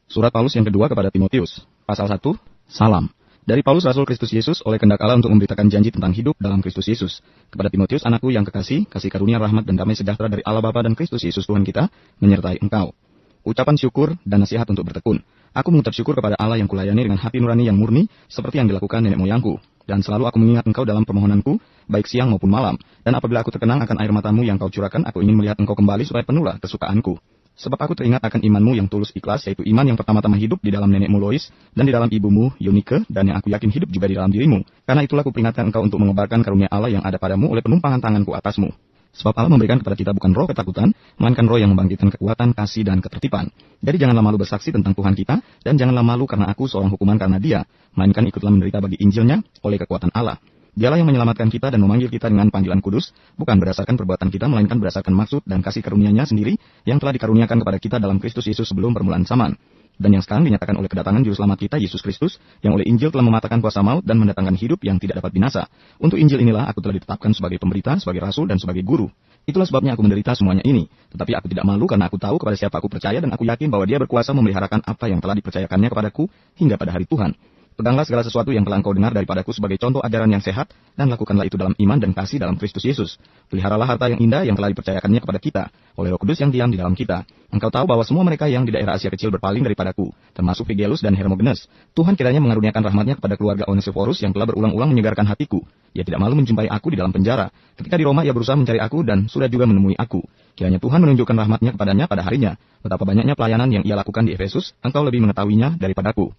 Surat Paulus yang kedua kepada Timotius, pasal 1, Salam. Dari Paulus Rasul Kristus Yesus oleh kehendak Allah untuk memberitakan janji tentang hidup dalam Kristus Yesus. Kepada Timotius, anakku yang kekasih, kasih karunia rahmat dan damai sejahtera dari Allah Bapa dan Kristus Yesus Tuhan kita, menyertai engkau. Ucapan syukur dan nasihat untuk bertekun. Aku mengucap syukur kepada Allah yang kulayani dengan hati nurani yang murni, seperti yang dilakukan nenek moyangku. Dan selalu aku mengingat engkau dalam permohonanku, baik siang maupun malam. Dan apabila aku terkenang akan air matamu yang kau curahkan, aku ingin melihat engkau kembali supaya penuhlah kesukaanku. Sebab aku teringat akan imanmu yang tulus ikhlas, yaitu iman yang pertama-tama hidup di dalam nenekmu Lois, dan di dalam ibumu Eunike, dan yang aku yakin hidup juga di dalam dirimu. Karena itulah kuperingatkan engkau untuk mengobarkan karunia Allah yang ada padamu oleh penumpangan tanganku atasmu. Sebab Allah memberikan kepada kita bukan roh ketakutan, melainkan roh yang membangkitkan kekuatan, kasih, dan ketertiban. Jadi janganlah malu bersaksi tentang Tuhan kita, dan janganlah malu karena aku seorang hukuman karena Dia, melainkan ikutlah menderita bagi Injilnya oleh kekuatan Allah. Dialah yang menyelamatkan kita dan memanggil kita dengan panggilan kudus, bukan berdasarkan perbuatan kita, melainkan berdasarkan maksud dan kasih karunia-Nya sendiri, yang telah dikaruniakan kepada kita dalam Kristus Yesus sebelum permulaan zaman. Dan yang sekarang dinyatakan oleh kedatangan Juru Selamat kita, Yesus Kristus, yang oleh Injil telah mematahkan kuasa maut dan mendatangkan hidup yang tidak dapat binasa. Untuk Injil inilah aku telah ditetapkan sebagai pemberita, sebagai rasul, dan sebagai guru. Itulah sebabnya aku menderita semuanya ini. Tetapi aku tidak malu karena aku tahu kepada siapa aku percaya, dan aku yakin bahwa Dia berkuasa memeliharakan apa yang telah dipercayakannya kepadaku hingga pada hari Tuhan. Peganglah segala sesuatu yang telah engkau dengar daripadaku sebagai contoh ajaran yang sehat, dan lakukanlah itu dalam iman dan kasih dalam Kristus Yesus. Peliharalah harta yang indah yang telah dipercayakannya kepada kita, oleh Roh Kudus yang diam di dalam kita. Engkau tahu bahwa semua mereka yang di daerah Asia Kecil berpaling daripadaku, termasuk Figelus dan Hermogenes. Tuhan kiranya mengaruniakan rahmatnya kepada keluarga Onesiphorus yang telah berulang-ulang menyegarkan hatiku. Ia tidak malu menjumpai aku di dalam penjara. Ketika di Roma ia berusaha mencari aku dan sudah juga menemui aku. Kiranya Tuhan menunjukkan rahmatnya kepadanya pada harinya. Betapa banyaknya pelayanan yang ia lakukan di Efesus, engkau lebih mengetahuinya daripadaku.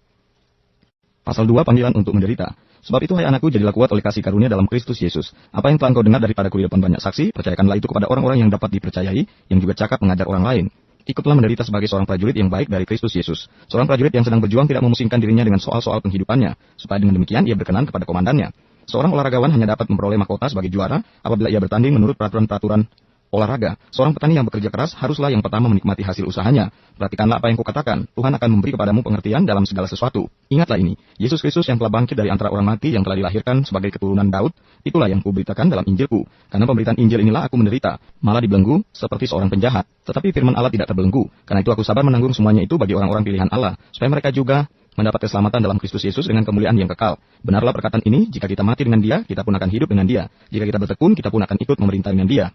Pasal 2, panggilan untuk menderita. Sebab itu, hai anakku, jadilah kuat oleh kasih karunia dalam Kristus Yesus. Apa yang telah engkau dengar daripadaku di depan banyak saksi, percayakanlah itu kepada orang-orang yang dapat dipercayai, yang juga cakap mengajar orang lain. Ikutlah menderita sebagai seorang prajurit yang baik dari Kristus Yesus. Seorang prajurit yang sedang berjuang tidak memusingkan dirinya dengan soal-soal penghidupannya, supaya dengan demikian ia berkenan kepada komandannya. Seorang olahragawan hanya dapat memperoleh mahkota sebagai juara apabila ia bertanding menurut peraturan-peraturan olahraga. Seorang petani yang bekerja keras haruslah yang pertama menikmati hasil usahanya. Perhatikanlah apa yang kukatakan. Tuhan akan memberi kepadamu pengertian dalam segala sesuatu. Ingatlah ini, Yesus Kristus yang telah bangkit dari antara orang mati, yang telah dilahirkan sebagai keturunan Daud, itulah yang kuberitakan dalam Injilku. Karena pemberitaan Injil inilah aku menderita, malah dibelenggu seperti seorang penjahat. Tetapi firman Allah tidak terbelenggu. Karena itu aku sabar menanggung semuanya itu bagi orang-orang pilihan Allah, supaya mereka juga mendapat keselamatan dalam Kristus Yesus dengan kemuliaan yang kekal. Benarlah perkataan ini, jika kita mati dengan Dia, kita pun akan hidup dengan Dia. Jika kita bertekun, kita pun akan ikut memerintah dengan Dia.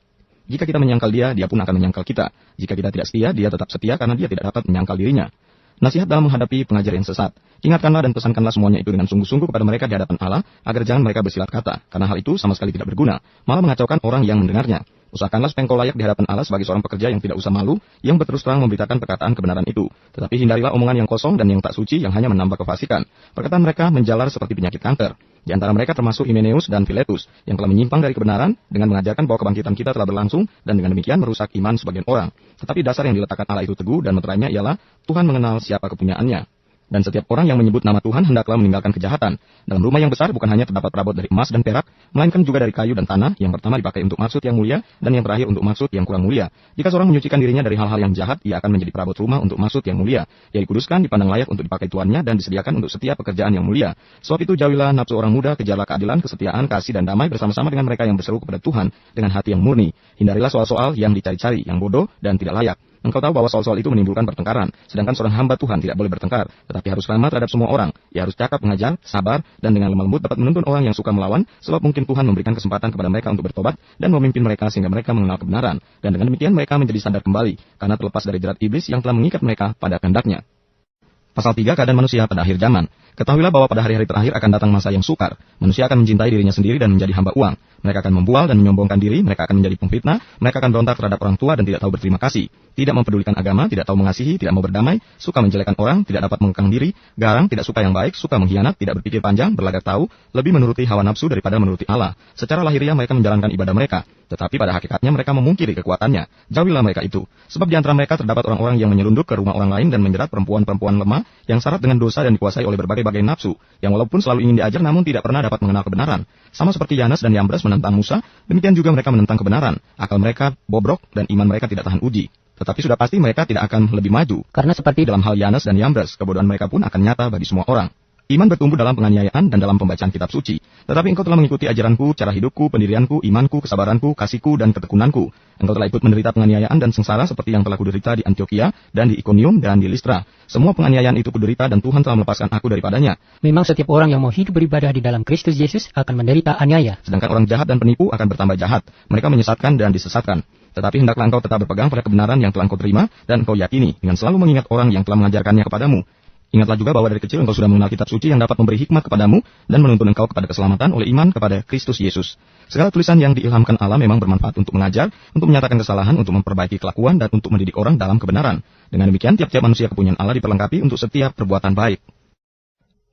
Jika kita menyangkal Dia, Dia pun akan menyangkal kita. Jika kita tidak setia, Dia tetap setia karena Dia tidak dapat menyangkal dirinya. Nasihat dalam menghadapi pengajar yang sesat. Ingatkanlah dan pesankanlah semuanya itu dengan sungguh-sungguh kepada mereka di hadapan Allah, agar jangan mereka bersilat kata, karena hal itu sama sekali tidak berguna, malah mengacaukan orang yang mendengarnya. Usahakanlah supaya engkau layak di hadapan Allah sebagai seorang pekerja yang tidak usah malu, yang berterus terang memberitakan perkataan kebenaran itu. Tetapi hindarilah omongan yang kosong dan yang tak suci yang hanya menambah kefasikan. Perkataan mereka menjalar seperti penyakit kanker. Di antara mereka termasuk Himeneus dan Filetus, yang telah menyimpang dari kebenaran dengan mengajarkan bahwa kebangkitan kita telah berlangsung dan dengan demikian merusak iman sebagian orang. Tetapi dasar yang diletakkan Allah itu teguh dan meterainya ialah Tuhan mengenal siapa kepunyaannya. Dan setiap orang yang menyebut nama Tuhan hendaklah meninggalkan kejahatan. Dalam rumah yang besar bukan hanya terdapat perabot dari emas dan perak, melainkan juga dari kayu dan tanah, yang pertama dipakai untuk maksud yang mulia, dan yang terakhir untuk maksud yang kurang mulia. Jika seorang menyucikan dirinya dari hal-hal yang jahat, ia akan menjadi perabot rumah untuk maksud yang mulia. Ia dikuduskan, dipandang layak untuk dipakai tuannya, dan disediakan untuk setiap pekerjaan yang mulia. Sebab itu jauhilah nafsu orang muda, kejarlah keadilan, kesetiaan, kasih, dan damai bersama-sama dengan mereka yang berseru kepada Tuhan dengan hati yang murni. Hindarilah soal-soal yang dicari-cari, yang bodoh dan tidak layak. Engkau tahu bahwa soal-soal itu menimbulkan pertengkaran, sedangkan seorang hamba Tuhan tidak boleh bertengkar, tetapi harus ramah terhadap semua orang. Ia harus cakap, mengajar, sabar, dan dengan lemah lembut dapat menuntun orang yang suka melawan, sebab mungkin Tuhan memberikan kesempatan kepada mereka untuk bertobat dan memimpin mereka sehingga mereka mengenal kebenaran. Dan dengan demikian mereka menjadi sadar kembali, karena terlepas dari jerat iblis yang telah mengikat mereka pada kehendaknya. Pasal 3, keadaan manusia pada akhir zaman. Ketahuilah bahwa pada hari-hari terakhir akan datang masa yang sukar. Manusia akan mencintai dirinya sendiri dan menjadi hamba uang. Mereka akan membual dan menyombongkan diri, mereka akan menjadi pemfitnah, mereka akan berontak terhadap orang tua dan tidak tahu berterima kasih. Tidak mempedulikan agama, tidak tahu mengasihi, tidak mau berdamai, suka menjelekan orang, tidak dapat mengekang diri, garang, tidak suka yang baik, suka mengkhianat, tidak berpikir panjang, berlagak tahu, lebih menuruti hawa nafsu daripada menuruti Allah. Secara lahiriah mereka menjalankan ibadah mereka, tetapi pada hakikatnya mereka memungkiri kekuatannya. Jauhilah mereka itu. Sebab di antara mereka terdapat orang-orang yang menyelundup ke rumah orang lain dan menjerat perempuan-perempuan lemah yang syarat dengan dosa dan dikuasai oleh berbagai-bagai nafsu, yang walaupun selalu ingin diajar namun tidak pernah dapat mengenal kebenaran. Sama seperti Yanes dan Yambres menentang Musa, demikian juga mereka menentang kebenaran. Akal mereka bobrok dan iman mereka tidak tahan uji. Tetapi sudah pasti mereka tidak akan lebih maju, karena seperti dalam hal Yanes dan Yambres, kebodohan mereka pun akan nyata bagi semua orang. Iman bertumbuh dalam penganiayaan dan dalam pembacaan kitab suci. Tetapi engkau telah mengikuti ajaranku, cara hidupku, pendirianku, imanku, kesabaranku, kasihku, dan ketekunanku. Engkau telah ikut menderita penganiayaan dan sengsara seperti yang telah kuderita di Antiokhia dan di Ikonium dan di Listra. Semua penganiayaan itu kuderita dan Tuhan telah melepaskan aku daripadanya. Memang setiap orang yang mau hidup beribadah di dalam Kristus Yesus akan menderita aniaya. Sedangkan orang jahat dan penipu akan bertambah jahat. Mereka menyesatkan dan disesatkan. Tetapi hendaklah engkau tetap berpegang pada kebenaran yang telah engkau terima dan engkau yakini, dengan selalu mengingat orang yang telah mengajarkannya kepadamu. Ingatlah juga bahwa dari kecil engkau sudah mengenal kitab suci yang dapat memberi hikmat kepadamu dan menuntun engkau kepada keselamatan oleh iman kepada Kristus Yesus. Segala tulisan yang diilhamkan Allah memang bermanfaat untuk mengajar, untuk menyatakan kesalahan, untuk memperbaiki kelakuan, dan untuk mendidik orang dalam kebenaran. Dengan demikian, tiap-tiap manusia kepunyaan Allah diperlengkapi untuk setiap perbuatan baik.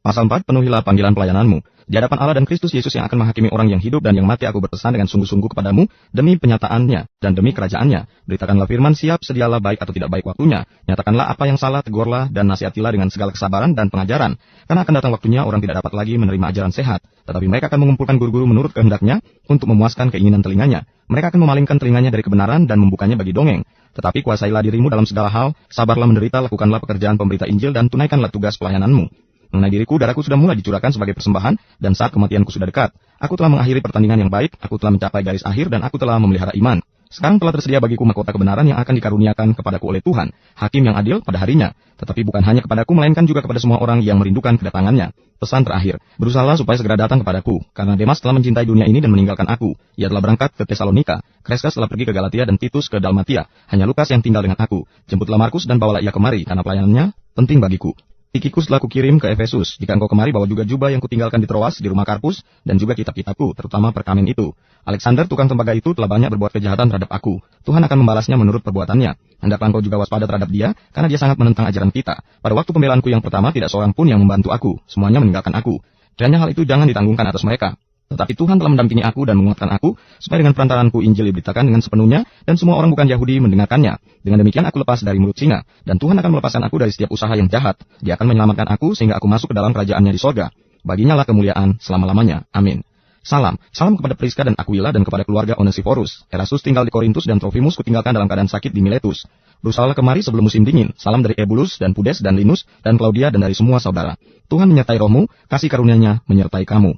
Pasal 4, penuhilah panggilan pelayananmu. Di hadapan Allah dan Kristus Yesus yang akan menghakimi orang yang hidup dan yang mati, aku berpesan dengan sungguh-sungguh kepadamu, demi penyataannya dan demi kerajaannya. Beritakanlah firman, siap, sedialah baik atau tidak baik waktunya. Nyatakanlah apa yang salah, tegurlah, dan nasihatilah dengan segala kesabaran dan pengajaran. Karena akan datang waktunya orang tidak dapat lagi menerima ajaran sehat. Tetapi mereka akan mengumpulkan guru-guru menurut kehendaknya untuk memuaskan keinginan telinganya. Mereka akan memalingkan telinganya dari kebenaran dan membukanya bagi dongeng. Tetapi kuasailah dirimu dalam segala hal, sabarlah menderita, lakukanlah pekerjaan pemberita Injil, dan tunaikanlah tugas pelayananmu. Mengenai diriku, darahku sudah mulai dicurahkan sebagai persembahan, dan saat kematianku sudah dekat. Aku telah mengakhiri pertandingan yang baik, aku telah mencapai garis akhir, dan aku telah memelihara iman. Sekarang telah tersedia bagiku mahkota kebenaran yang akan dikaruniakan kepadaku oleh Tuhan, hakim yang adil pada harinya. Tetapi bukan hanya kepadaku, melainkan juga kepada semua orang yang merindukan kedatangannya. Pesan terakhir, berusahalah supaya segera datang kepadaku, karena Demas telah mencintai dunia ini dan meninggalkan aku. Ia telah berangkat ke Tesalonika, Kreskas telah pergi ke Galatia, dan Titus ke Dalmatia. Hanya Lukas yang tinggal dengan aku. Jemputlah Markus dan bawalah ia kemari, karena pelayanannya penting bagiku. Tikikus telah kukirim ke Efesus. Jika engkau kemari, bawa juga jubah yang kutinggalkan di Troas, di rumah Karpus, dan juga kitab-kitabku, terutama perkamen itu. Alexander, tukang tembaga itu, telah banyak berbuat kejahatan terhadap aku. Tuhan akan membalasnya menurut perbuatannya. Hendaklah engkau juga waspada terhadap dia, karena dia sangat menentang ajaran kita. Pada waktu pembelaanku yang pertama, tidak seorang pun yang membantu aku. Semuanya meninggalkan aku. Kiranya hal itu jangan ditanggungkan atas mereka. Tetapi Tuhan telah mendampingi aku dan menguatkan aku, supaya dengan perantaranku Injil diberitakan dengan sepenuhnya, dan semua orang bukan Yahudi mendengarkannya. Dengan demikian aku lepas dari mulut singa, dan Tuhan akan melepaskan aku dari setiap usaha yang jahat. Dia akan menyelamatkan aku sehingga aku masuk ke dalam kerajaannya di sorga. Baginya lah kemuliaan selama-lamanya. Amin. Salam. Salam kepada Priska dan Aquila dan kepada keluarga Onesiphorus. Erasus tinggal di Korintus dan Trofimus kutinggalkan dalam keadaan sakit di Miletus. Berusahalah kemari sebelum musim dingin. Salam dari Ebulus dan Pudes dan Linus dan Claudia dan dari semua saudara. Tuhan menyertai rohmu, kasih karunia-Nya menyertai kamu.